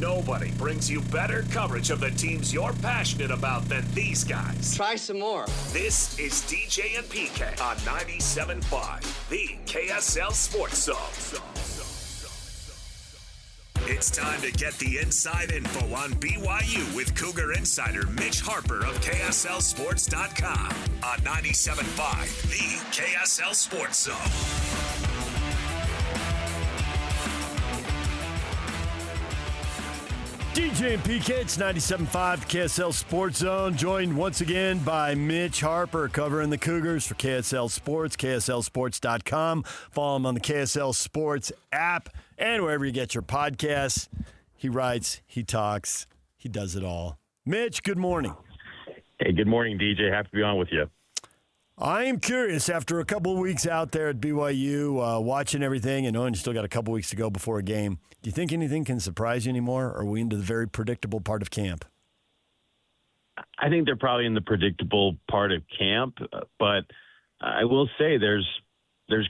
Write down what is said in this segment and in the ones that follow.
Nobody brings you better coverage of the teams you're passionate about than these guys. Try some more. This is DJ and PK on 97.5, the KSL Sports Zone. It's time to get the inside info on BYU with Cougar insider Mitch Harper of KSLSports.com on 97.5, the KSL Sports Zone. DJ and PK, it's 97.5 KSL Sports Zone, joined once again by Mitch Harper covering the Cougars for KSL Sports, KSLSports.com. Follow him on the KSL Sports app and wherever you get your podcasts. He writes, he talks, he does it all. Mitch, good morning. Hey, good morning, DJ. Happy to be on with you. I am curious, after a couple of weeks out there at BYU, watching everything and knowing you still got a couple weeks to go before a game, do you think anything can surprise you anymore, or are we into the very predictable part of camp? I think they're probably in the predictable part of camp, but I will say there's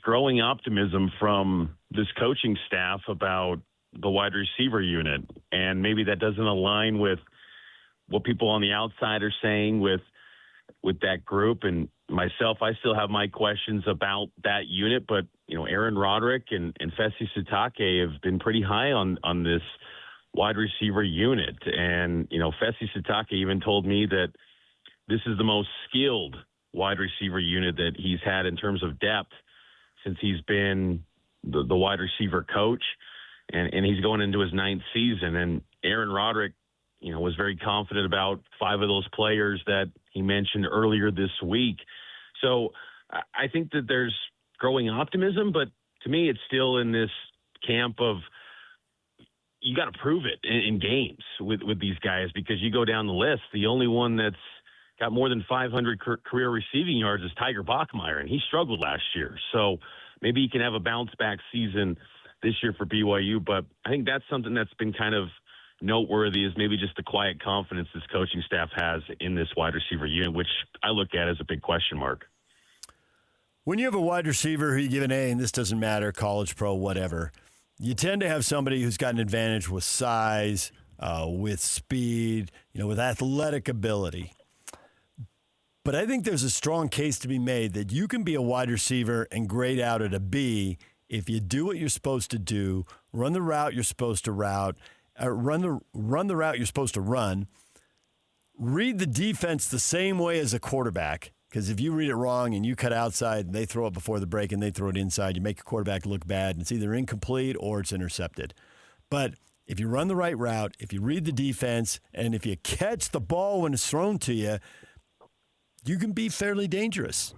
growing optimism from this coaching staff about the wide receiver unit, and maybe that doesn't align with what people on the outside are saying with that group. And myself, I still have my questions about that unit, but Aaron Roderick and Fesi Sitake have been pretty high on this wide receiver unit. And, Fesi Sitake even told me that this is the most skilled wide receiver unit that he's had in terms of depth since he's been the wide receiver coach. And he's going into his 9th season. And Aaron Roderick, was very confident about 5 of those players that he mentioned earlier this week. So I think that there's growing optimism, but to me, it's still in this camp of you got to prove it in games with these guys, because you go down the list, the only one that's got more than 500 career receiving yards is Tiger Bachmeier, and he struggled last year. So maybe he can have a bounce-back season this year for BYU, but I think that's something that's been kind of noteworthy, is maybe just the quiet confidence this coaching staff has in this wide receiver unit, which I look at as a big question mark. When you have a wide receiver who you give an A, and this doesn't matter, college, pro, whatever, you tend to have somebody who's got an advantage with size, with speed, with athletic ability. But I think there's a strong case to be made that you can be a wide receiver and grade out at a B if you do what you're supposed to do, run the route you're supposed to run the route you're supposed to run, read the defense the same way as a quarterback, because if you read it wrong and you cut outside and they throw it before the break and they throw it inside, you make your quarterback look bad, and it's either incomplete or it's intercepted. But if you run the right route, if you read the defense, and if you catch the ball when it's thrown to you, you can be fairly dangerous.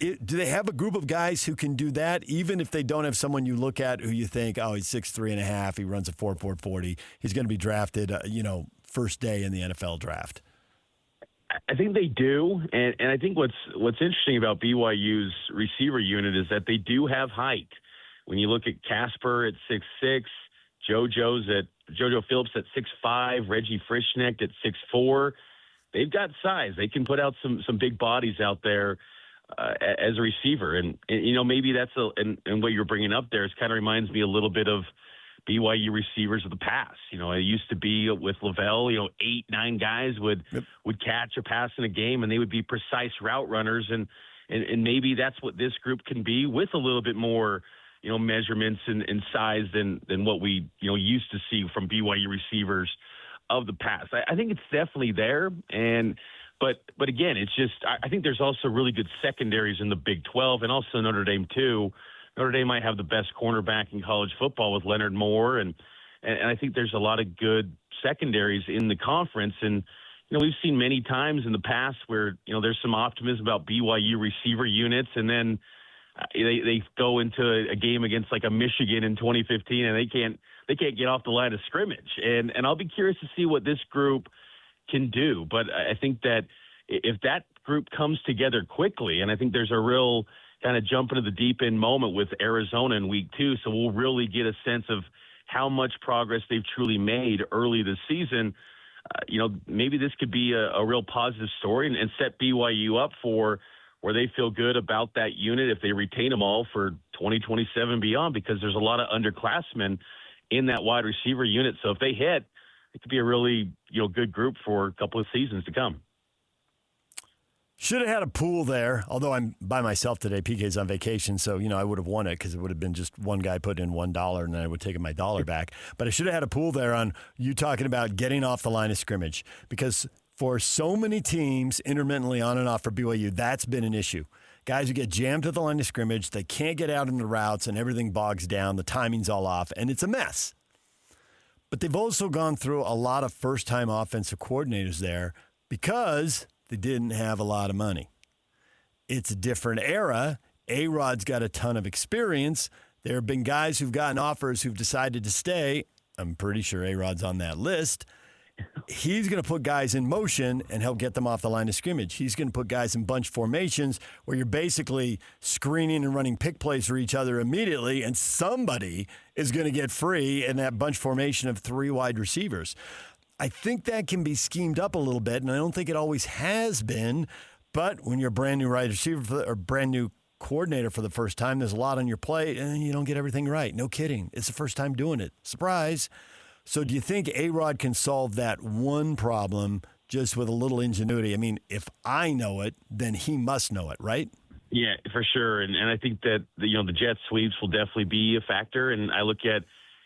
Do they have a group of guys who can do that, even if they don't have someone you look at who you think, oh, he's 6'3.5", he runs a 4.40, he's going to be drafted, first day in the NFL draft? I think they do, and I think what's interesting about BYU's receiver unit is that they do have height. When you look at Casper at 6'6", JoJo Phillips at 6'5", Reggie Frischnecht at 6'4", they've got size. They can put out some big bodies out there as a receiver. And maybe that's and what you're bringing up there is kind of reminds me a little bit of BYU receivers of the past. It used to be with Lavelle, 8, 9 guys would catch a pass in a game, and they would be precise route runners. And maybe that's what this group can be, with a little bit more, measurements and size than what we, used to see from BYU receivers of the past. I think it's definitely there. But again, it's just, I think there's also really good secondaries in the Big 12, and also Notre Dame too. Notre Dame might have the best cornerback in college football with Leonard Moore, and I think there's a lot of good secondaries in the conference. And we've seen many times in the past where there's some optimism about BYU receiver units, and then they go into a game against like a Michigan in 2015, and they can't get off the line of scrimmage. And I'll be curious to see what this group can do. But I think that if that group comes together quickly, and I think there's a real kind of jump into the deep end moment with Arizona in week 2, so we'll really get a sense of how much progress they've truly made early this season. Maybe this could be a real positive story and set BYU up for where they feel good about that unit if they retain them all for 2027 and beyond, because there's a lot of underclassmen in that wide receiver unit. So if they hit, it could be a really good group for a couple of seasons to come. Should have had a pool there, although I'm by myself today. PK's on vacation, so, I would have won it because it would have been just one guy putting in $1 and then I would take my dollar back. But I should have had a pool there on you talking about getting off the line of scrimmage, because for so many teams, intermittently on and off for BYU, that's been an issue. Guys who get jammed at the line of scrimmage, they can't get out in the routes and everything bogs down, the timing's all off, and it's a mess. But they've also gone through a lot of first-time offensive coordinators there because they didn't have a lot of money. It's a different era. A-Rod's got a ton of experience. There have been guys who've gotten offers who've decided to stay. I'm pretty sure A-Rod's on that list. He's going to put guys in motion and help get them off the line of scrimmage. He's going to put guys in bunch formations where you're basically screening and running pick plays for each other immediately, and somebody is going to get free in that bunch formation of 3 wide receivers. I think that can be schemed up a little bit, and I don't think it always has been. But when you're a brand new wide receiver or brand new coordinator for the first time, there's a lot on your plate, and you don't get everything right. No kidding. It's the first time doing it. Surprise. So do you think A-Rod can solve that one problem just with a little ingenuity? I mean, if I know it, then he must know it, right? Yeah, for sure. And I think that the jet sweeps will definitely be a factor. And I look at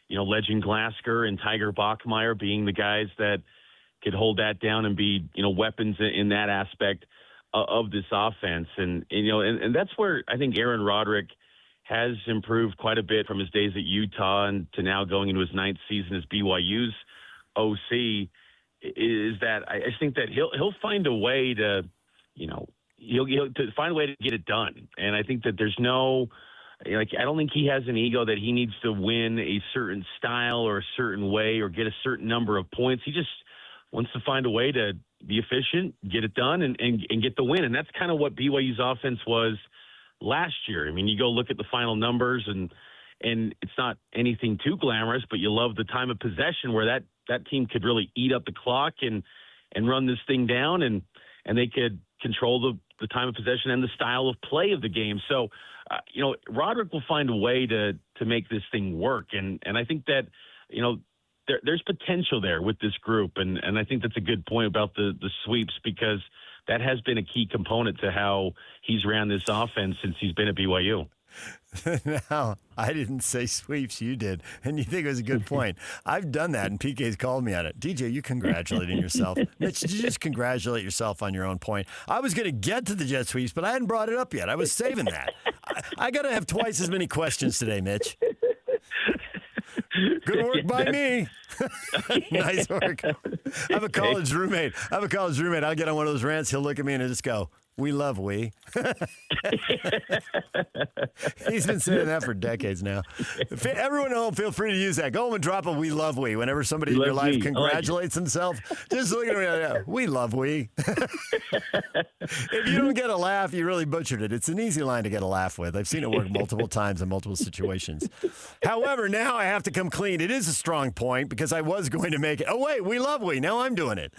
Legend Glasgow and Tiger Bachmeier being the guys that could hold that down and be weapons in that aspect of this offense. And that's where I think Aaron Roderick has improved quite a bit from his days at Utah and to now going into his 9th season as BYU's OC. Is that I think that he'll find a way to he'll find a way to get it done. And I think that there's no I don't think he has an ego that he needs to win a certain style or a certain way or get a certain number of points. He just wants to find a way to be efficient, get it done, and get the win. And that's kind of what BYU's offense was last year. I mean, you go look at the final numbers, and it's not anything too glamorous, but you love the time of possession where that team could really eat up the clock and run this thing down, and they could control the time of possession and the style of play of the game. So, Roderick will find a way to make this thing work. And I think that, there's potential there with this group. And I think that's a good point about the sweeps, because that has been a key component to how he's ran this offense since he's been at BYU. Now, I didn't say sweeps, you did, and you think it was a good point. I've done that, and PK's called me on it. DJ, you congratulating yourself. Mitch, did you just congratulate yourself on your own point? I was going to get to the jet sweeps, but I hadn't brought it up yet. I was saving that. I got to have twice as many questions today, Mitch. Good work by me. Nice work. I have a college roommate. I'll get on one of those rants. He'll look at me and he'll just go, "We love we." He's been saying that for decades now. Everyone at home, feel free to use that. Go home and drop a "we love we" whenever somebody in your life congratulates themselves. Just look at me. We love we. If you don't get a laugh, you really butchered it. It's an easy line to get a laugh with. I've seen it work multiple times in multiple situations. However, now I have to come clean. It is a strong point because I was going to make it. Oh, wait, we love we. Now I'm doing it.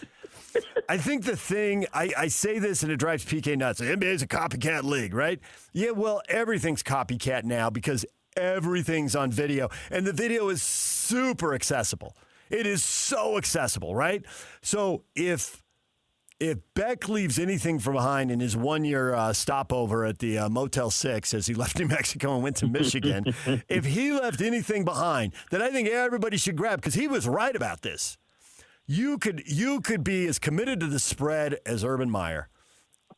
I think the thing, I say this and it drives PK nuts. The NBA is a copycat league, right? Yeah, well, everything's copycat now because everything's on video. And the video is super accessible. It is so accessible, right? So if Beck leaves anything from behind in his one-year stopover at the Motel 6 as he left New Mexico and went to Michigan, if he left anything behind, then I think everybody should grab, because he was right about this. You could be as committed to the spread as Urban Meyer,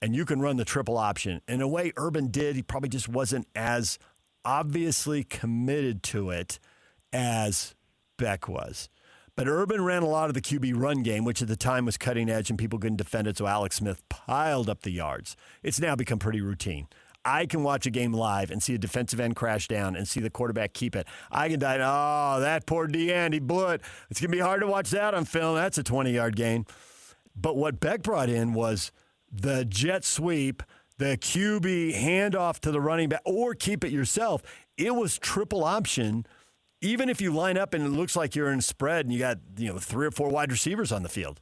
and you can run the triple option. In a way, Urban did. He probably just wasn't as obviously committed to it as Beck was. But Urban ran a lot of the QB run game, which at the time was cutting edge and people couldn't defend it, so Alex Smith piled up the yards. It's now become pretty routine. I can watch a game live and see a defensive end crash down and see the quarterback keep it. I can die, that poor D-end, he blew it. It's going to be hard to watch that on film. That's a 20-yard gain. But what Beck brought in was the jet sweep, the QB handoff to the running back, or keep it yourself. It was triple option. Even if you line up and it looks like you're in a spread and you got 3 or 4 wide receivers on the field.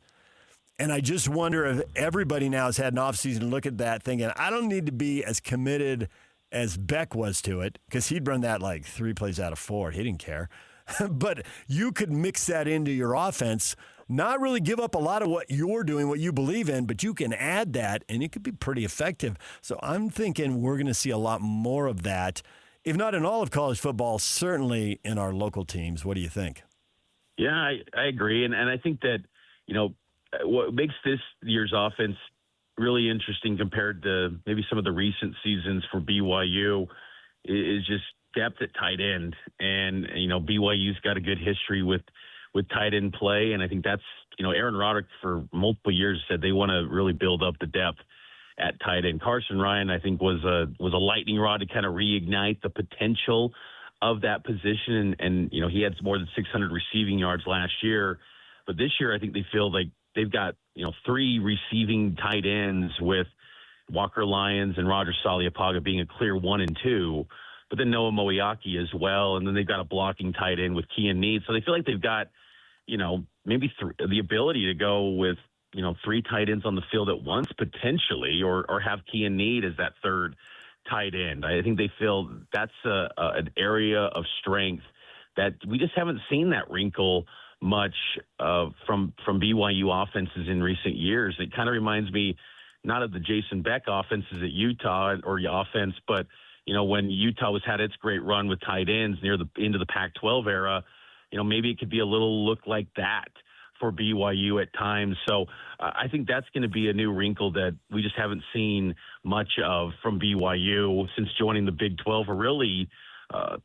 And I just wonder if everybody now has had an offseason to look at that thinking, I don't need to be as committed as Beck was to it, because he'd run that like 3 plays out of 4. He didn't care. but you could mix that into your offense, not really give up a lot of what you're doing, what you believe in, but you can add that, and it could be pretty effective. So I'm thinking we're going to see a lot more of that, if not in all of college football, certainly in our local teams. What do you think? Yeah, I agree. And I think that, what makes this year's offense really interesting compared to maybe some of the recent seasons for BYU is just depth at tight end. And, BYU's got a good history with tight end play. And I think that's, Aaron Roderick for multiple years said they want to really build up the depth at tight end. Carson Ryan, I think, was a lightning rod to kind of reignite the potential of that position. And he had more than 600 receiving yards last year. But this year, I think they feel like they've got, 3 receiving tight ends with Walker Lyons and Roger Saliapaga being a clear 1 and 2. But then Noah Moiaki as well. And then they've got a blocking tight end with Kean Need. So they feel like they've got, maybe the ability to go with, 3 tight ends on the field at once potentially, or have Kean Need as that third tight end. I think they feel that's an area of strength that we just haven't seen that wrinkle much from BYU offenses in recent years. It kind of reminds me not of the Jason Beck offenses at Utah or offense, but when Utah had its great run with tight ends near the into the Pac-12 era, maybe it could be a little look like that for BYU at times. So I think that's going to be a new wrinkle that we just haven't seen much of from BYU since joining the Big 12, or really,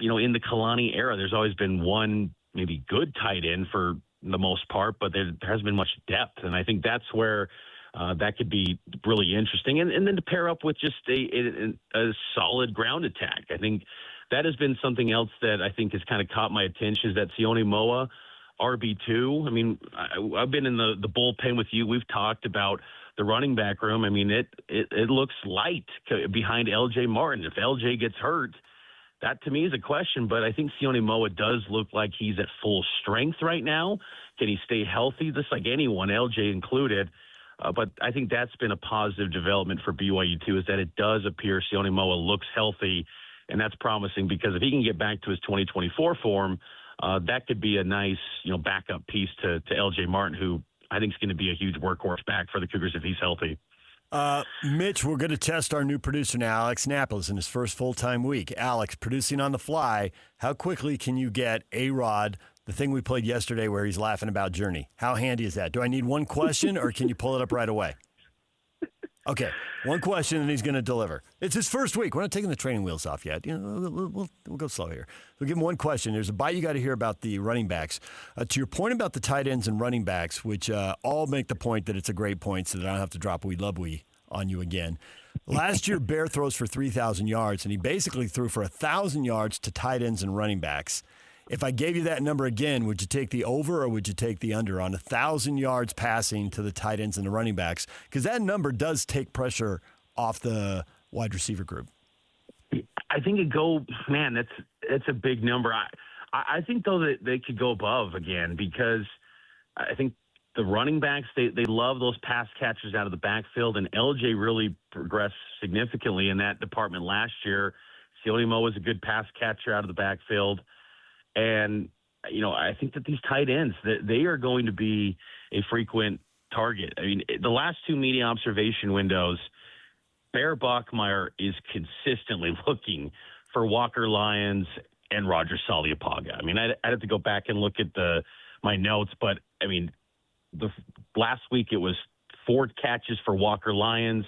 in the Kalani era. There's always been one maybe good tight end for the most part, but there hasn't been much depth. And I think that's where that could be really interesting. And then to pair up with just a solid ground attack. I think that has been something else that I think has kind of caught my attention, is that Sione Moa, RB2. I mean, I've been in the bullpen with you. We've talked about the running back room. I mean, it looks light behind LJ Martin. If LJ gets hurt, that to me is a question, but I think Sione Moa does look like he's at full strength right now. Can he stay healthy? Just like anyone, LJ included. But I think that's been a positive development for BYU too, is that it does appear Sione Moa looks healthy, and that's promising, because if he can get back to his 2024 form, that could be a nice, backup piece to LJ Martin, who I think is going to be a huge workhorse back for the Cougars if he's healthy. Mitch, we're going to test our new producer now, Alex Napolis, in his first full-time week. Alex, producing on the fly, how quickly can you get A-Rod, the thing we played yesterday where he's laughing about Journey? How handy is that? Do I need one question, or can you pull it up right away? Okay, one question, and he's going to deliver. It's his first week. We're not taking the training wheels off yet. We'll go slow here. We'll give him one question. There's a bite you got to hear about the running backs. To your point about the tight ends and running backs, which all make the point that it's a great point, so that I don't have to drop "we love we" on you again. Last year, Bear throws for 3,000 yards, and he basically threw for 1,000 yards to tight ends and running backs. If I gave you that number again, would you take the over or would you take the under on 1,000 yards passing to the tight ends and the running backs? Because that number does take pressure off the wide receiver group. I think that's a big number. I think, though, that they could go above again, because I think the running backs, they love those pass catchers out of the backfield, and LJ really progressed significantly in that department last year. Sione Moa was a good pass catcher out of the backfield. And, I think that these tight ends, they are going to be a frequent target. I mean, the last 2 media observation windows, Bear Bachmeier is consistently looking for Walker Lyons and Roger Saliapaga. I mean, I'd have to go back and look at my notes, but, I mean, the last week it was 4 catches for Walker Lyons.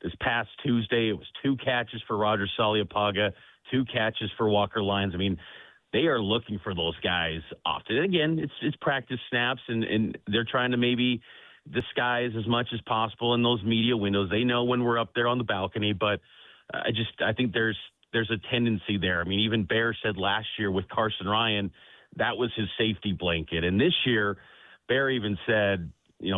This past Tuesday, it was 2 catches for Roger Saliapaga, 2 catches for Walker Lyons. I mean, they are looking for those guys often. And again, it's practice snaps, and they're trying to maybe disguise as much as possible in those media windows. They know when we're up there on the balcony, but I think there's a tendency there. I mean, even Bear said last year with Carson Ryan, that was his safety blanket. And this year, Bear even said,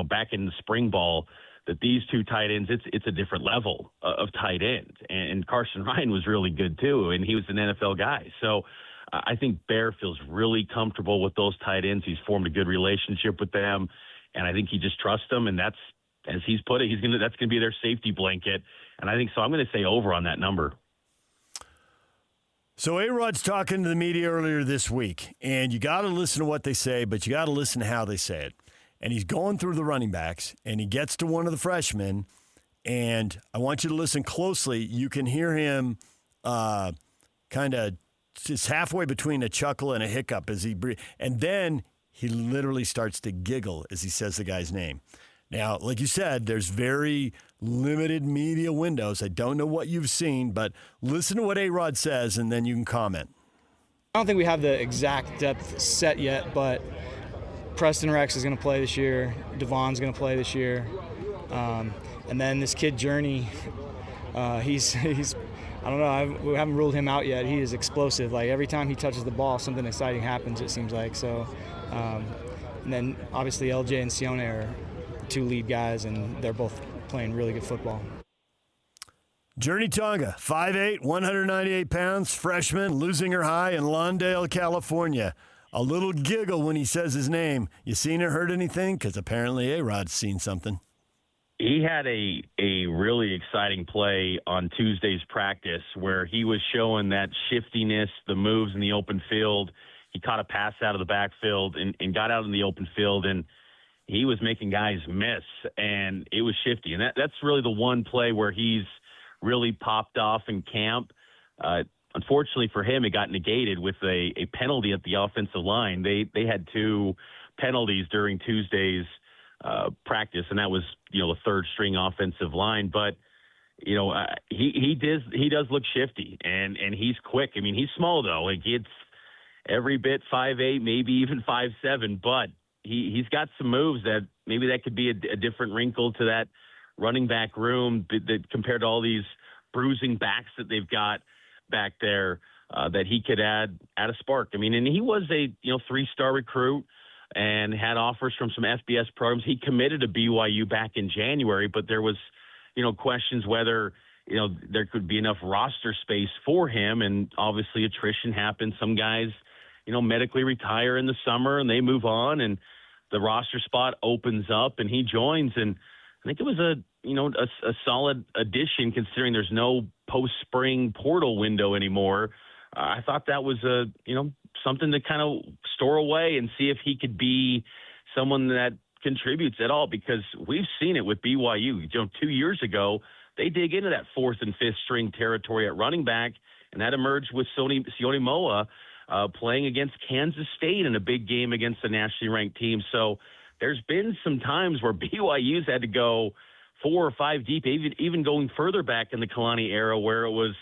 back in the spring ball, that these 2 tight ends, it's a different level of tight end. And Carson Ryan was really good too, and he was an NFL guy. So I think Bear feels really comfortable with those tight ends. He's formed a good relationship with them, and I think he just trusts them. And that's, as he's put it, that's going to be their safety blanket. And I think so. I'm going to say over on that number. So A-Rod's talking to the media earlier this week, and you got to listen to what they say, but you got to listen to how they say it. And he's going through the running backs, and he gets to one of the freshmen, and I want you to listen closely. You can hear him kind of just halfway between a chuckle and a hiccup as he breathes. And then he literally starts to giggle as he says the guy's name. Now, like you said, there's very limited media windows. I don't know what you've seen, but listen to what A-Rod says, and then you can comment. I don't think we have the exact depth set yet, but Preston Rex is going to play this year. Devon's going to play this year. And then this kid, Journey, he's I don't know, we haven't ruled him out yet. He is explosive. Like, every time he touches the ball, something exciting happens, it seems like. So, and then obviously LJ and Sione are two lead guys, and they're both playing really good football. Journey Tonga, 5'8", 198 pounds, freshman, losing her high in Lawndale, California. A little giggle when he says his name. You seen or heard anything? Because apparently A-Rod's seen something. He had a really exciting play on Tuesday's practice where he was showing that shiftiness, the moves in the open field. He caught a pass out of the backfield and got out in the open field, and he was making guys miss, and it was shifty. And that's really the one play where he's really popped off in camp. Unfortunately for him, it got negated with a penalty at the offensive line. They had two penalties during Tuesday's practice, and that was, the third string offensive line. But, he does look shifty, and he's quick. I mean, he's small, though. Like, it's every bit 5'8", maybe even 5'7", but he's got some moves that maybe that could be a different wrinkle to that running back room that compared to all these bruising backs that they've got back there, that he could add a spark. I mean, and he was a 3-star recruit and had offers from some FBS programs. He committed to BYU back in January, but there was questions whether there could be enough roster space for him, and obviously attrition happens. Some guys medically retire in the summer and they move on, and the roster spot opens up and he joins. And I think it was a solid addition considering there's no post-spring portal window anymore. I thought that was something to kind of store away and see if he could be someone that contributes at all, because we've seen it with BYU. 2 years ago, they dig into that fourth and fifth string territory at running back, and that emerged with Sione Moa playing against Kansas State in a big game against a nationally ranked team. So there's been some times where BYU's had to go 4 or 5 deep, even going further back in the Kalani era, where it was,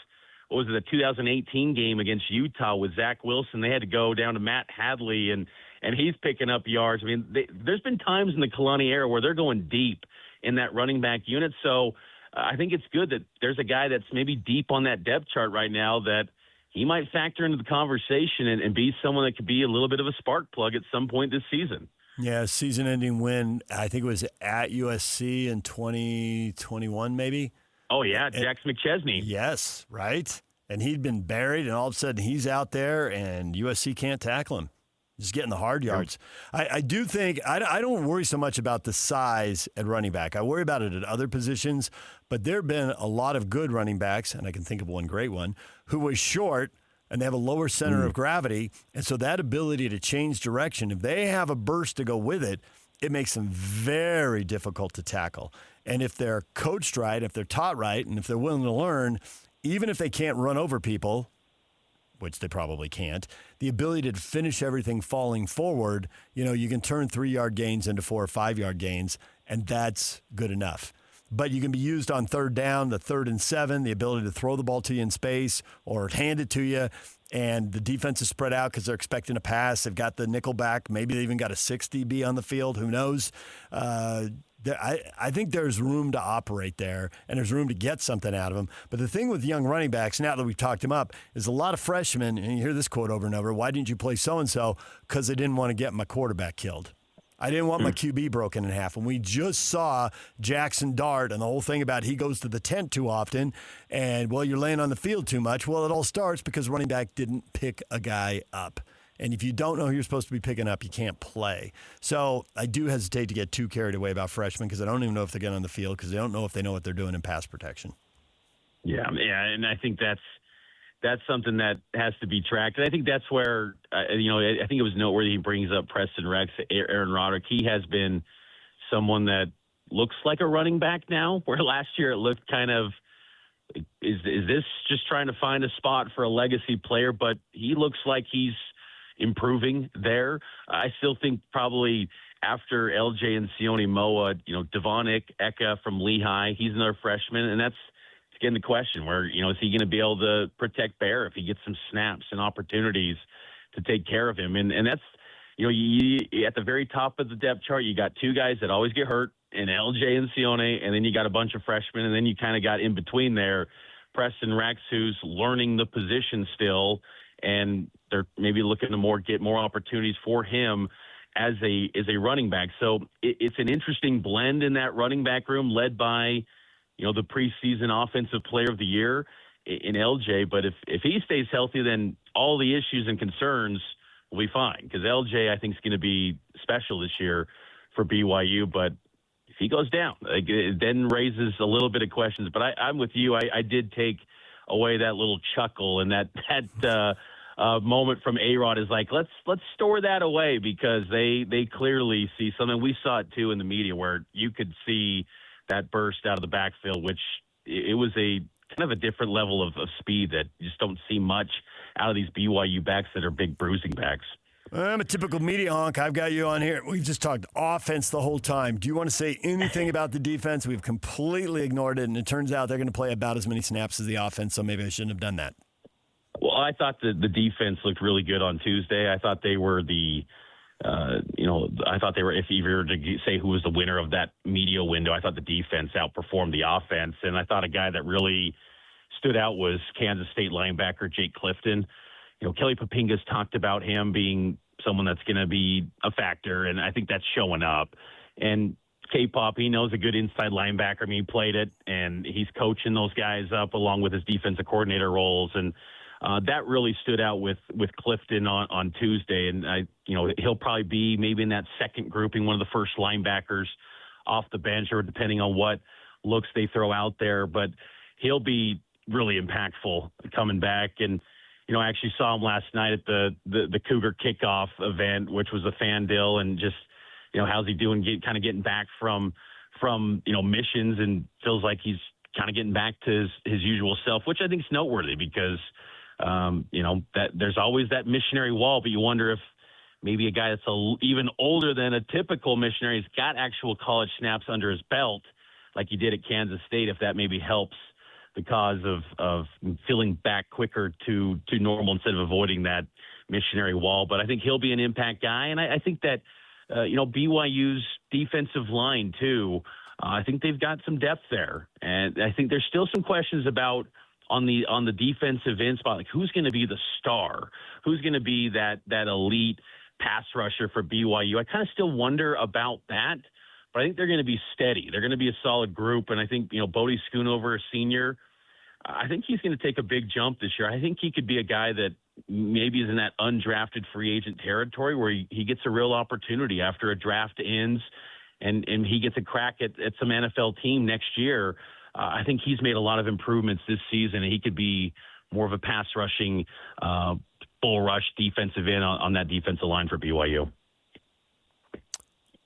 the 2018 game against Utah with Zach Wilson. They had to go down to Matt Hadley, and he's picking up yards. I mean, there's been times in the Kalani era where they're going deep in that running back unit. So I think it's good that there's a guy that's maybe deep on that depth chart right now that he might factor into the conversation and be someone that could be a little bit of a spark plug at some point this season. Yeah, season-ending win, I think it was at USC in 2021 maybe. Oh, yeah, Jax McChesney. Yes, right? And he'd been buried, and all of a sudden he's out there, and USC can't tackle him. Just getting the hard yards. I do think I don't worry so much about the size at running back. I worry about it at other positions, but there have been a lot of good running backs, and I can think of one great one, who was short, and they have a lower center of gravity, and so that ability to change direction, if they have a burst to go with it, it makes them very difficult to tackle. And if they're coached right, if they're taught right, and if they're willing to learn, even if they can't run over people, which they probably can't, the ability to finish everything falling forward, you can turn 3-yard gains into 4 or 5-yard gains, and that's good enough. But you can be used on third down, the 3rd and 7, the ability to throw the ball to you in space or hand it to you, and the defense is spread out because they're expecting a pass. They've got the nickel back. Maybe they even got a 6 DB on the field. Who knows? I think there's room to operate there, and there's room to get something out of them. But the thing with young running backs, now that we've talked him up, is a lot of freshmen, and you hear this quote over and over, why didn't you play so-and-so? Because I didn't want to get my quarterback killed. I didn't want my QB broken in half. And we just saw Jackson Dart and the whole thing about he goes to the tent too often, and, you're laying on the field too much. Well, it all starts because running back didn't pick a guy up. And if you don't know who you're supposed to be picking up, you can't play. So I do hesitate to get too carried away about freshmen because I don't even know if they get on the field because they don't know if they know what they're doing in pass protection. Yeah, and I think that's that's something that has to be tracked. And I think that's where, I think it was noteworthy he brings up Preston Rex, Aaron Roderick. He has been someone that looks like a running back now, where last year it looked kind of, is this just trying to find a spot for a legacy player? But he looks like he's improving there. I still think probably after LJ and Sione Moa, Devon Eka from Lehigh, he's another freshman, and that's again the question where, is he going to be able to protect Bear if he gets some snaps and opportunities to take care of him? And that's, you at the very top of the depth chart, you got two guys that always get hurt, and LJ and Sione, and then you got a bunch of freshmen, and then you kind of got in between there Preston Rex, who's learning the position still, and they're maybe looking to get more opportunities for him as a running back. So it's an interesting blend in that running back room, led by the preseason offensive player of the year in LJ. But if he stays healthy, then all the issues and concerns will be fine, because LJ, I think, is going to be special this year for BYU. But if he goes down, it then raises a little bit of questions. But I'm with you. I did take away that little chuckle and that moment from A-Rod is like, let's store that away, because they clearly see something. We saw it too in the media, where you could see that burst out of the backfield, which it was a kind of a different level of speed that you just don't see much out of these BYU backs that are big bruising backs. I'm a typical media honk. I've got you on here. We've just talked offense the whole time. Do you want to say anything about the defense? We've completely ignored it, and it turns out they're going to play about as many snaps as the offense, so maybe I shouldn't have done that. Well, I thought the defense looked really good on Tuesday. I thought they were if you were to say who was the winner of that media window, I thought the defense outperformed the offense. And I thought a guy that really stood out was Kansas State linebacker Jake Clifton. Kelly Papinga's talked about him being someone that's going to be a factor, and I think that's showing up. And K-Pop, he knows a good inside linebacker. I mean, he played it, and he's coaching those guys up along with his defensive coordinator roles. And that really stood out with Clifton on Tuesday. And he'll probably be maybe in that second grouping, one of the first linebackers off the bench, or depending on what looks they throw out there. But he'll be really impactful coming back. And I actually saw him last night at the Cougar kickoff event, which was a fan deal, and just how's he doing? Kind of getting back from missions, and feels like he's kind of getting back to his usual self, which I think is noteworthy, because that there's always that missionary wall, but you wonder if maybe a guy that's even older than a typical missionary has got actual college snaps under his belt, like he did at Kansas State, if that maybe helps the cause of feeling back quicker to normal instead of avoiding that missionary wall. But I think he'll be an impact guy. And I think that, BYU's defensive line too, I think they've got some depth there. And I think there's still some questions about on the defensive end spot, like who's going to be the star, who's going to be that elite pass rusher for BYU. I kind of still wonder about that. But I think they're going to be steady. They're going to be a solid group. And I think, Bodie Schoonover, a senior, I think he's going to take a big jump this year. I think he could be a guy that maybe is in that undrafted free agent territory, where he gets a real opportunity after a draft ends and he gets a crack at some NFL team next year. I think he's made a lot of improvements this season, and he could be more of a pass rushing, bull rush defensive end on that defensive line for BYU.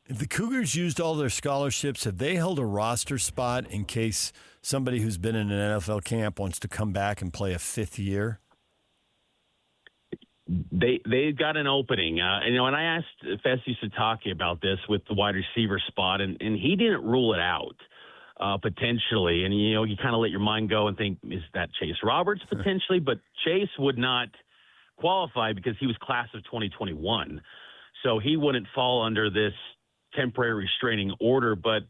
If the Cougars used all their scholarships, have they held a roster spot in case somebody who's been in an NFL camp wants to come back and play a fifth year? They've got an opening. And I asked Fesi Satake about this with the wide receiver spot, and he didn't rule it out potentially. And, you kind of let your mind go and think, is that Chase Roberts potentially? But Chase would not qualify because he was class of 2021. So he wouldn't fall under this temporary restraining order. But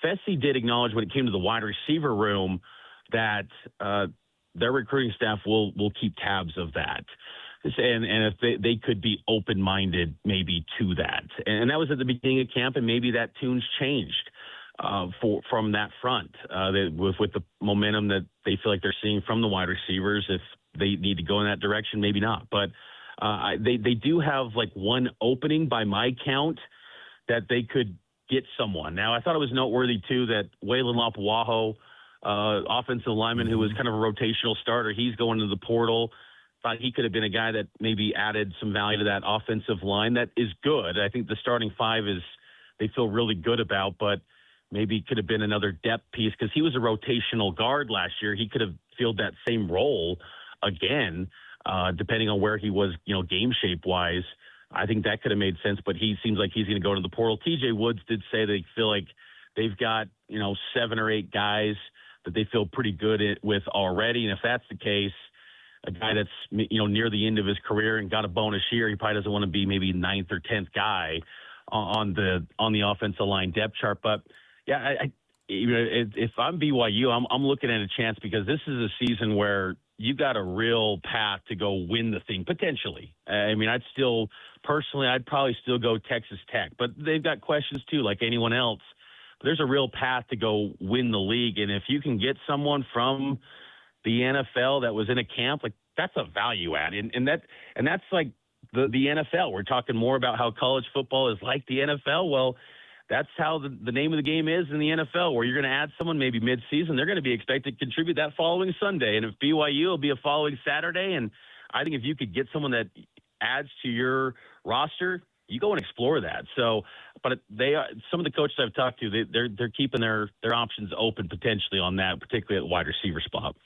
Fesi did acknowledge when it came to the wide receiver room that their recruiting staff will keep tabs of that. And if they could be open-minded maybe to that. And that was at the beginning of camp, and maybe that tune's changed from that front with the momentum that they feel like they're seeing from the wide receivers. If they need to go in that direction, maybe not. But they do have like one opening by my count that they could get someone. Now, I thought it was noteworthy, too, that Waylon Lapuaho offensive lineman who was kind of a rotational starter. He's going to the portal. Thought he could have been a guy that maybe added some value to that offensive line. That is good. I think the starting five they feel really good about, but maybe could have been another depth piece because he was a rotational guard last year. He could have filled that same role again, depending on where he was, game shape wise. I think that could have made sense, but he seems like he's going to go to the portal. TJ Woods did say they feel like they've got, 7 or 8 guys that they feel pretty good with already. And if that's the case, a guy that's, near the end of his career and got a bonus year, he probably doesn't want to be maybe 9th or 10th guy on the offensive line depth chart. But yeah, if I'm BYU, I'm looking at a chance because this is a season where you got a real path to go win the thing potentially. I mean, I'd probably still go Texas Tech, but they've got questions too, like anyone else. But there's a real path to go win the league, and if you can get someone from the NFL that was in a camp, like that's a value add, and that's like the NFL. We're talking more about how college football is like the NFL. Well, that's how the name of the game is in the NFL, where you're going to add someone maybe mid-season. They're going to be expected to contribute that following Sunday. And if BYU will be a following Saturday. And I think if you could get someone that adds to your roster, you go and explore that. So, but some of the coaches I've talked to, they're keeping their options open potentially on that, particularly at wide receiver spot.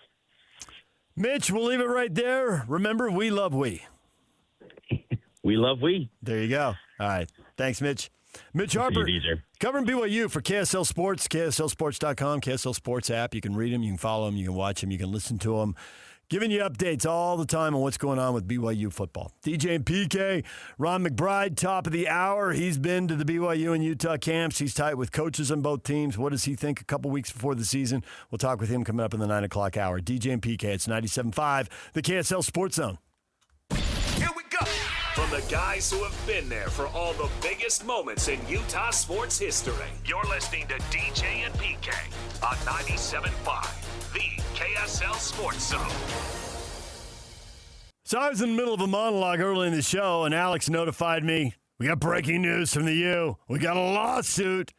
Mitch, we'll leave it right there. Remember, we love we. We love we. There you go. All right. Thanks, Mitch. Mitch Harper, covering BYU for KSL Sports, KSLSports.com, KSL Sports app. You can read him, you can follow him, you can watch him, you can listen to him. Giving you updates all the time on what's going on with BYU football. DJ and PK, Ron McBride, top of the hour. He's been to the BYU and Utah camps. He's tight with coaches on both teams. What does he think a couple weeks before the season? We'll talk with him coming up in the 9 o'clock hour. DJ and PK, it's 97.5, the KSL Sports Zone. Here we go. From the guys who have been there for all the biggest moments in Utah sports history, you're listening to DJ and PK on 97.5, the KSL Sports Zone. So I was in the middle of a monologue early in the show, and Alex notified me, we got breaking news from the U. We got a lawsuit.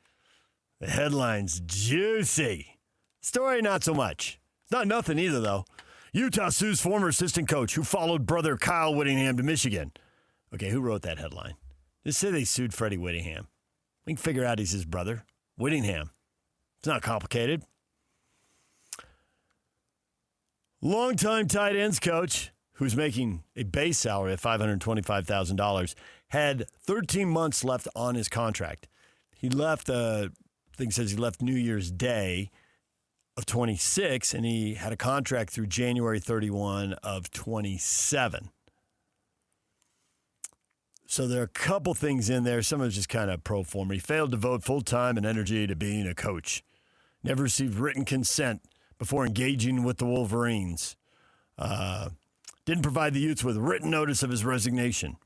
The headline's juicy. Story, not so much. It's not nothing either, though. Utah sues former assistant coach who followed brother Kyle Whittingham to Michigan. Okay, who wrote that headline? Just say they sued Freddie Whittingham. We can figure out he's his brother. Whittingham. It's not complicated. Longtime tight ends coach, who's making a base salary of $525,000, had 13 months left on his contract. He left, thing says he left New Year's Day of 26, and he had a contract through January 31 of 27. So there are a couple things in there. Some of it's just kind of pro forma. He failed to devote full time and energy to being a coach. Never received written consent before engaging with the Wolverines. Didn't provide the Utes with written notice of his resignation.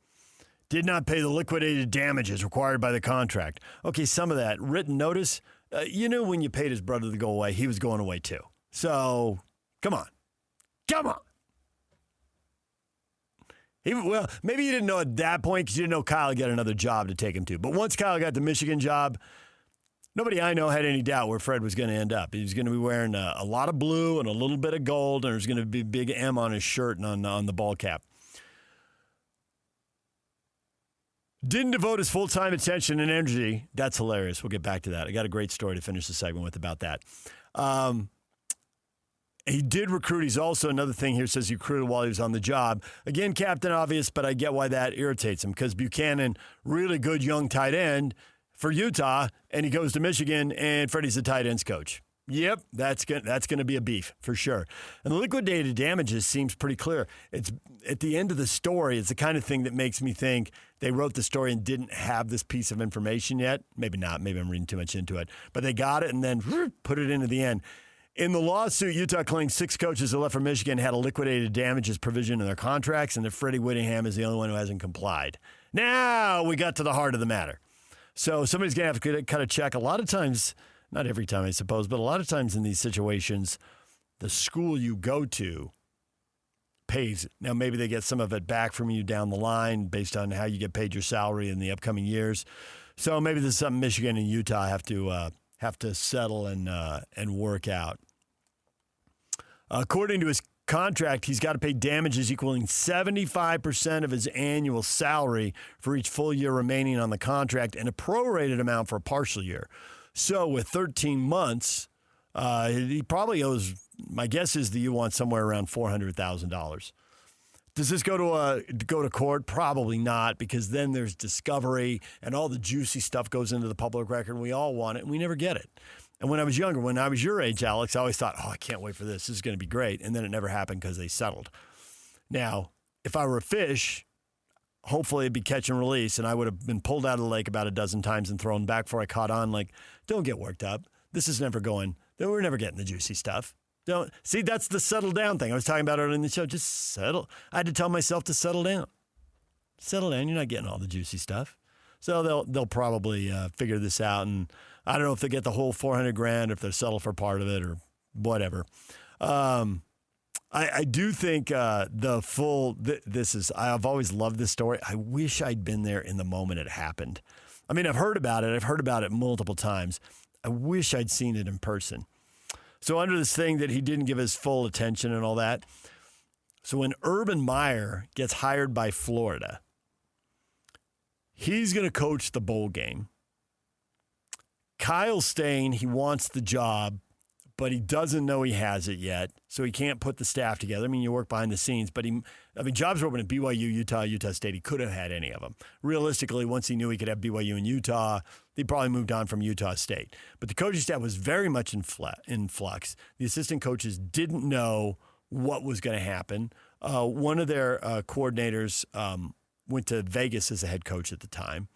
Did not pay the liquidated damages required by the contract. Okay, some of that. Written notice. You knew when you paid his brother to go away, he was going away too. So, come on. Come on. Well, maybe you didn't know at that point because you didn't know Kyle would get another job to take him to. But once Kyle got the Michigan job, nobody I know had any doubt where Fred was going to end up. He was going to be wearing a lot of blue and a little bit of gold, and there's going to be a big M on his shirt and on the ball cap. Didn't devote his full-time attention and energy. That's hilarious. We'll get back to that. I got a great story to finish the segment with about that. He did recruit. He's also, another thing here says he recruited while he was on the job. Again, Captain Obvious, but I get why that irritates him because Buchanan, really good young tight end for Utah, and he goes to Michigan, and Freddie's the tight ends coach. Yep, that's going to be a beef for sure. And the liquidated damages seems pretty clear. It's at the end of the story. It's the kind of thing that makes me think they wrote the story and didn't have this piece of information yet. Maybe not. Maybe I'm reading too much into it. But they got it and then put it into the end. In the lawsuit, Utah claims 6 coaches that left for Michigan had a liquidated damages provision in their contracts, and that Freddie Whittingham is the only one who hasn't complied. Now we got to the heart of the matter. So somebody's going to have to kind of check. A lot of times, not every time I suppose, but a lot of times in these situations, the school you go to pays. Now maybe they get some of it back from you down the line based on how you get paid your salary in the upcoming years. So maybe this is something Michigan and Utah have to settle and work out. According to his contract, he's got to pay damages equaling 75% of his annual salary for each full year remaining on the contract and a prorated amount for a partial year. So with 13 months, he probably owes, my guess is that you want somewhere around $400,000. Does this go to court? Probably not, because then there's discovery and all the juicy stuff goes into the public record, and we all want it, and we never get it. And when I was younger, when I was your age, Alex, I always thought, I can't wait for this. This is going to be great. And then it never happened because they settled. Now, if I were a fish, hopefully it'd be catch and release, and I would have been pulled out of the lake about a dozen times and thrown back before I caught on. Like, don't get worked up. This is never going. We're never getting the juicy stuff. Don't see, that's the settle down thing. I was talking about it in the show. Just settle. I had to tell myself to settle down. Settle down. You're not getting all the juicy stuff. So they'll probably figure this out, and I don't know if they get the whole $400,000, if they settle for part of it or whatever. I do think I've always loved this story. I wish I'd been there in the moment it happened. I mean, I've heard about it. I've heard about it multiple times. I wish I'd seen it in person. So under this thing that he didn't give his full attention and all that. So when Urban Meyer gets hired by Florida, he's going to coach the bowl game. Kyle's saying he wants the job, but he doesn't know he has it yet, so he can't put the staff together. I mean, you work behind the scenes, but jobs were open at BYU, Utah State. He could have had any of them. Realistically, once he knew he could have BYU in Utah, he probably moved on from Utah State. But the coaching staff was very much in flux. The assistant coaches didn't know what was going to happen. One of their coordinators went to Vegas as a head coach at the time.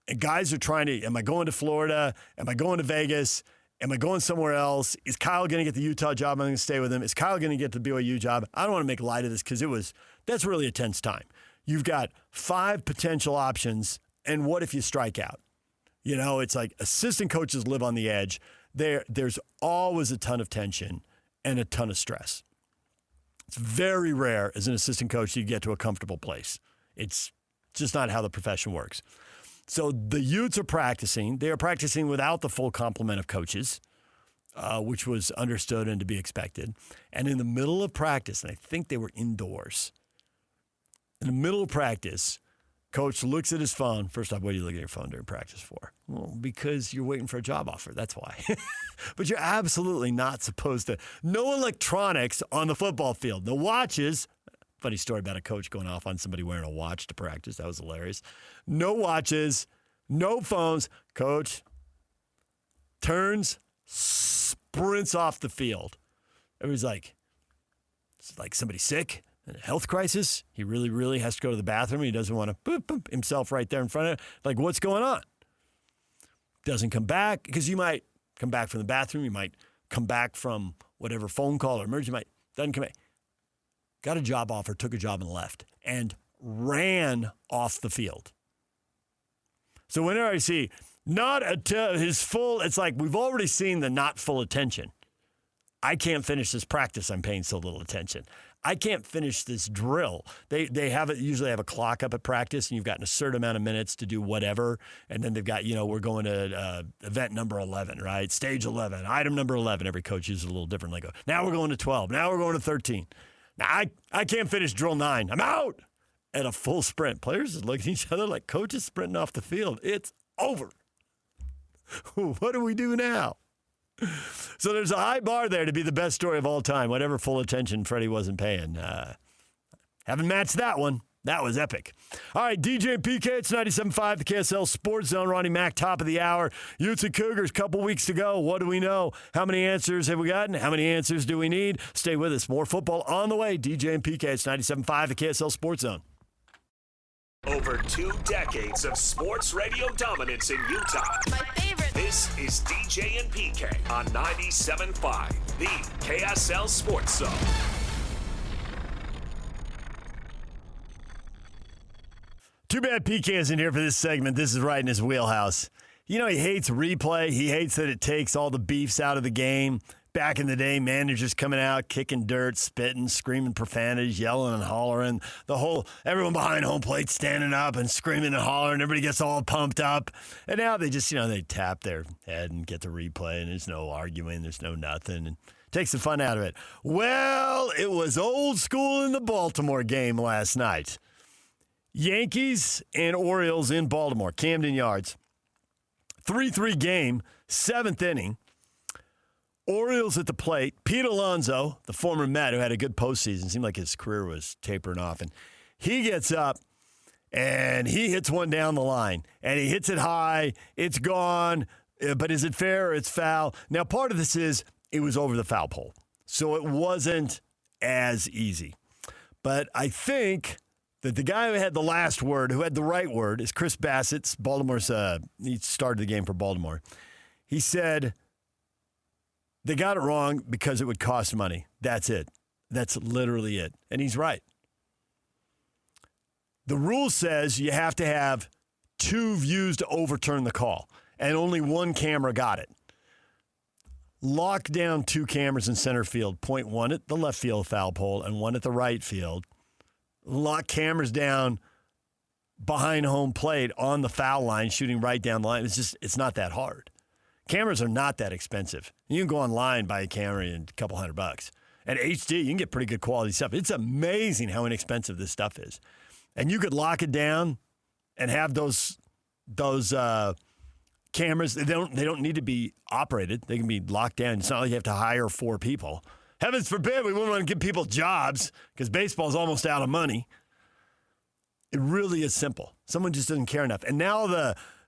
And guys are trying to, am I going to Florida? Am I going to Vegas? Am I going somewhere else? Is Kyle going to get the Utah job? I'm going to stay with him. Is Kyle going to get the BYU job? I don't want to make light of this because that's really a tense time. You've got 5 potential options, and what if you strike out? You know, it's like assistant coaches live on the edge. There's always a ton of tension and a ton of stress. It's very rare as an assistant coach you get to a comfortable place. It's just not how the profession works. So the Utes are practicing. They are practicing without the full complement of coaches, which was understood and to be expected. And in the middle of practice, and I think they were indoors, in the middle of practice, coach looks at his phone. First off, what are you looking at your phone during practice for? Well, because you're waiting for a job offer. That's why. But you're absolutely not supposed to. No electronics on the football field. No watches. Funny story about a coach going off on somebody wearing a watch to practice. That was hilarious. No watches, no phones. Coach turns, sprints off the field. Everybody's like, it's like somebody sick, a health crisis. He really, really has to go to the bathroom. He doesn't want to boop himself right there in front of it. Like, what's going on? Doesn't come back because you might come back from the bathroom. You might come back from whatever phone call or emergency. Doesn't come back. Got a job offer, took a job and left, and ran off the field. So whenever I see his full, it's like we've already seen the not full attention. I can't finish this practice. I'm paying so little attention. I can't finish this drill. They usually have a clock up at practice, and you've got a certain amount of minutes to do whatever. And then they've got, we're going to event number 11, right? Stage 11, item number 11. Every coach uses it a little different. They go, now we're going to 12. Now we're going to 13. Now, I can't finish drill 9. I'm out at a full sprint. Players just look at each other like coach is sprinting off the field. It's over. What do we do now? So there's a high bar there to be the best story of all time, whatever full attention Freddie wasn't paying. Haven't matched that one. That was epic. All right, DJ and PK, it's 97.5, the KSL Sports Zone. Ronnie Mack, top of the hour. Utes and Cougars, couple weeks to go. What do we know? How many answers have we gotten? How many answers do we need? Stay with us. More football on the way. DJ and PK, it's 97.5, the KSL Sports Zone. Over 2 decades of sports radio dominance in Utah. My favorite. This is DJ and PK on 97.5, the KSL Sports Zone. Too bad PK isn't here for this segment. This is right in his wheelhouse. He hates replay. He hates that it takes all the beefs out of the game. Back in the day, managers coming out, kicking dirt, spitting, screaming profanities, yelling and hollering. Everyone behind home plate standing up and screaming and hollering. Everybody gets all pumped up. And now they just, they tap their head and get the replay, and there's no arguing. There's no nothing. And Takes the fun out of it. Well, it was old school in the Baltimore game last night. Yankees and Orioles in Baltimore, Camden Yards. 3-3 game, 7th inning. Orioles at the plate. Pete Alonso, the former Met who had a good postseason, seemed like his career was tapering off. And he gets up and he hits one down the line. And he hits it high. It's gone. But is it fair or it's foul? Now, part of this is it was over the foul pole. So it wasn't as easy. But I think that the guy who had the last word, who had the right word, is Chris Bassett's Baltimore's. He started the game for Baltimore. He said they got it wrong because it would cost money. That's it. That's literally it. And he's right. The rule says you have to have 2 views to overturn the call, and only one camera got it. Lock down 2 cameras in center field. Point one at the left field foul pole and one at the right field. Lock cameras down behind home plate on the foul line, shooting right down the line. It's not that hard. Cameras are not that expensive. You can go online, buy a camera in a couple $100. At HD, you can get pretty good quality stuff. It's amazing how inexpensive this stuff is. And you could lock it down and have those cameras. They don't need to be operated. They can be locked down. It's not like you have to hire 4 people. Heavens forbid we wouldn't want to give people jobs because baseball's almost out of money. It really is simple. Someone just doesn't care enough. And now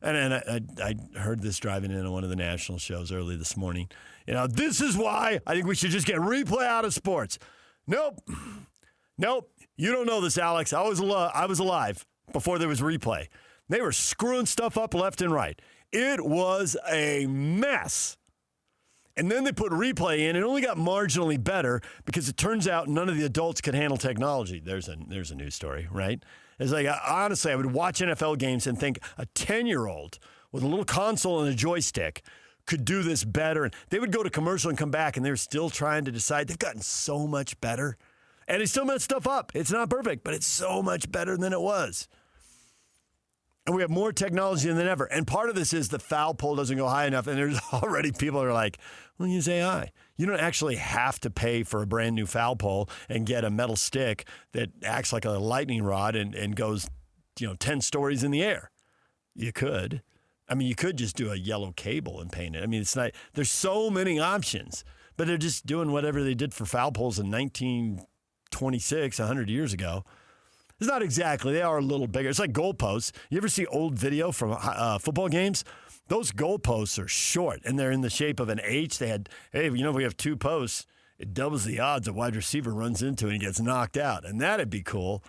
I heard this driving in on one of the national shows early this morning. This is why I think we should just get replay out of sports. Nope. You don't know this, Alex. I was alive before there was replay. They were screwing stuff up left and right. It was a mess. And then they put replay in. It only got marginally better because it turns out none of the adults could handle technology. There's a news story, right? It's like, honestly, I would watch NFL games and think a 10-year-old with a little console and a joystick could do this better. And they would go to commercial and come back, and they were still trying to decide. They've gotten so much better. And they still messed stuff up. It's not perfect, but it's so much better than it was. And we have more technology than ever. And part of this is the foul pole doesn't go high enough. And there's already people that are like, well, use AI. You don't actually have to pay for a brand new foul pole and get a metal stick that acts like a lightning rod and goes, 10 stories in the air. You could. I mean, you could just do a yellow cable and paint it. I mean, it's not, there's so many options, but they're just doing whatever they did for foul poles in 1926, 100 years ago. It's not exactly. They are a little bigger. It's like goalposts. You ever see old video from football games? Those goalposts are short, and they're in the shape of an H. They had, if we have 2 posts, it doubles the odds a wide receiver runs into it and gets knocked out. And that'd be cool.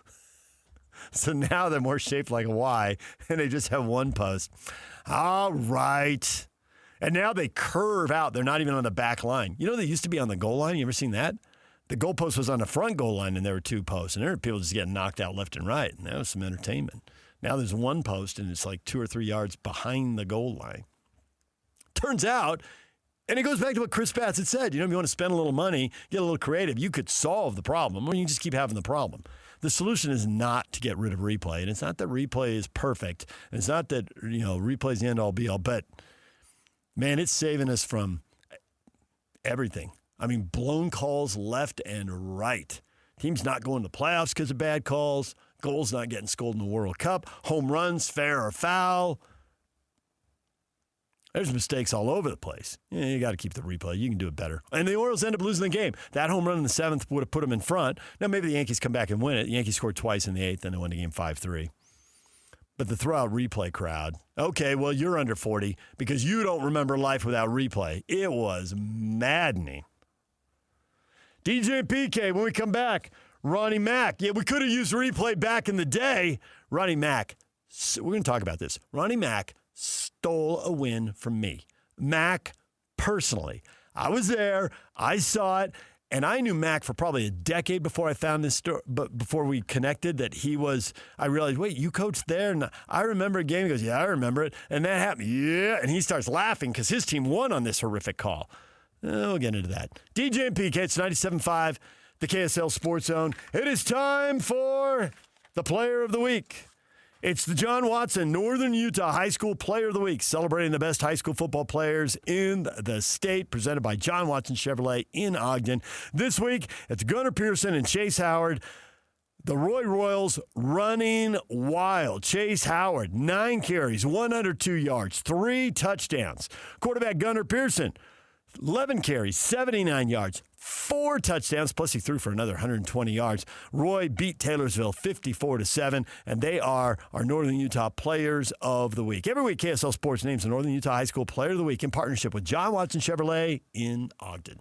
So now they're more shaped like a Y, and they just have 1 post. All right. And now they curve out. They're not even on the back line. They used to be on the goal line. You ever seen that? The goalpost was on the front goal line, and there were 2 posts. And there were people just getting knocked out left and right. And that was some entertainment. Now there's 1 post, and it's like 2 or 3 yards behind the goal line. Turns out, and it goes back to what Chris Bassett said. If you want to spend a little money, get a little creative, you could solve the problem, or you can just keep having the problem. The solution is not to get rid of replay. And it's not that replay is perfect. And it's not that, replay is the end-all, be-all. But, man, it's saving us from everything. I mean, blown calls left and right. Teams not going to the playoffs because of bad calls. Goals not getting scored in the World Cup. Home runs, fair or foul. There's mistakes all over the place. You got to keep the replay. You can do it better. And the Orioles end up losing the game. That home run in the 7th would have put them in front. Now, maybe the Yankees come back and win it. The Yankees scored twice in the 8th, and they won the game 5-3. But the throw-out replay crowd, okay, well, you're under 40 because you don't remember life without replay. It was maddening. DJ and PK, when we come back, Ronnie Mack. Yeah, we could have used replay back in the day. Ronnie Mack, we're going to talk about this. Ronnie Mack stole a win from me. Mack, personally. I was there. I saw it. And I knew Mack for probably a decade before I found this story, but before we connected that he was, I realized, wait, you coached there? And I remember a game. He goes, yeah, I remember it. And that happened. Yeah. And he starts laughing because his team won on this horrific call. We'll get into that. DJ and PK, it's 97.5, the KSL Sports Zone. It is time for the Player of the Week. It's the John Watson Northern Utah High School Player of the Week, celebrating the best high school football players in the state, presented by John Watson Chevrolet in Ogden. This week, it's Gunnar Pearson and Chase Howard. The Roy Royals running wild. Chase Howard, 9 carries, 102 yards, 3 touchdowns. Quarterback Gunnar Pearson, 11 carries, 79 yards, 4 touchdowns, plus he threw for another 120 yards. Roy beat Taylorsville 54-7, and they are our Northern Utah Players of the Week. Every week, KSL Sports names the Northern Utah High School Player of the Week in partnership with John Watson Chevrolet in Ogden.